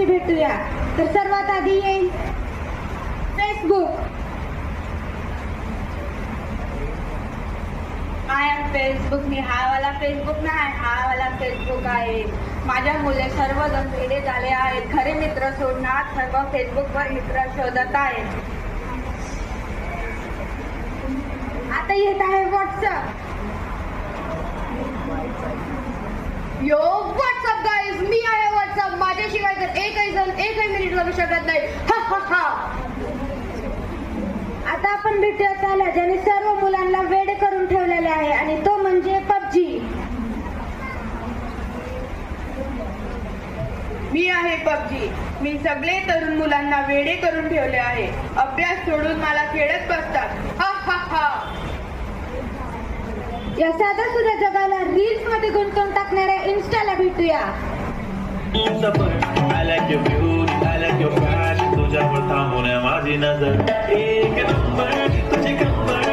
कशी भेटूया? तर सर्वात आधी येईल फेसबुक. I am Facebook. मी हा वाला फेसबुक नाही, हा वाला फेसबुक आहे. माझ्या मुले सर्वजण वेडे झाले आहेत. खरे मित्र सोडणार सर्व फेसबुकवर मित्र शोधत आहेत. आता येत आहे व्हॉट्सअप. यो व्हॉट्सअप गाईज, मी आहे व्हॉट्सअप. माझ्याशिवाय तर एकही मिनिट लागू शकत नाही. हा हा हा. आता आपण भेटूया त्याला ज्याने सर्व मुलांना वेडे करून ठेवलेले आहे आणि तो म्हणजे पबजी. मी आहे पबजी. मी सगळे तरुण मुलांना वेडे करून ठेवले आहे. अभ्यास सोडून मला खेळत बसतात. हा हा हा. या साध्या सुद्धा जगाला रील्स मध्ये गुंतवून टाकणाऱ्या इन्स्टाला भेटूया. I like your beauty, I like your fashion. तुझ्यावर थांबून माझी नजर एक नंबर, तुझी कंबर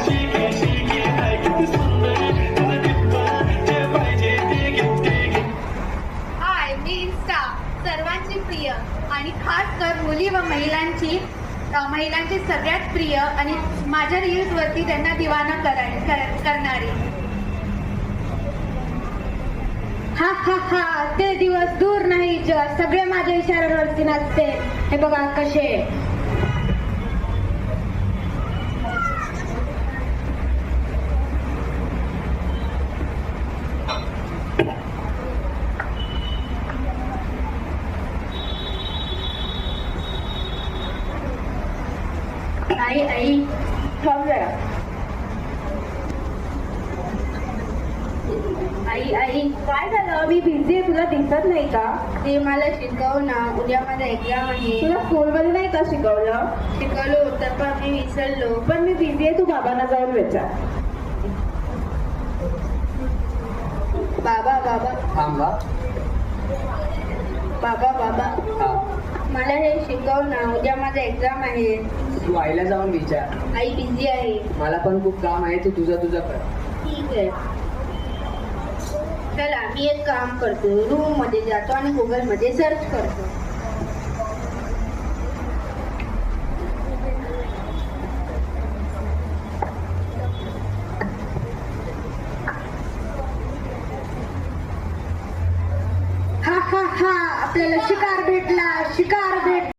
शिके शिके हाय किती सुंदर. तुझं टिप्पर जे पाहिजे ते घे. हाय, मी इन्स्टा सर्वांची प्रिय आणि खास कर मुली व महिलांची सगळ्यात प्रिय आणि माझ्या रील्स वरती त्यांना दिवाना करणारी. हा हा हा. ते दिवस दूर नाही जेव्हा सगळे माझ्या इशाऱ्यावरती नाचते. हे बघा कसे. आई थांब जरा. आई काय झालं? मी बिझी आहे, तुला दिसत नाही का? ते मला शिकव ना, उद्या माझा एक्झाम आहे. तुला स्कूलमध्ये नाही का शिकवलं? शिकवलं होतं पण मी विसरलो. पण मी बिझी आहे, तू बाबांना जाऊन विचार. बाबा थांबा. बाबा मला हे शिकव ना, उद्या माझा एक्झाम आहे. तू आईला जाऊन विचार. आई बिझी आहे. मला पण खूप काम आहे, तू तुझं कर. ठीक आहे. चला मी एक काम करतो, रूम मध्ये जातो आणि गुगल मध्ये सर्च करतो.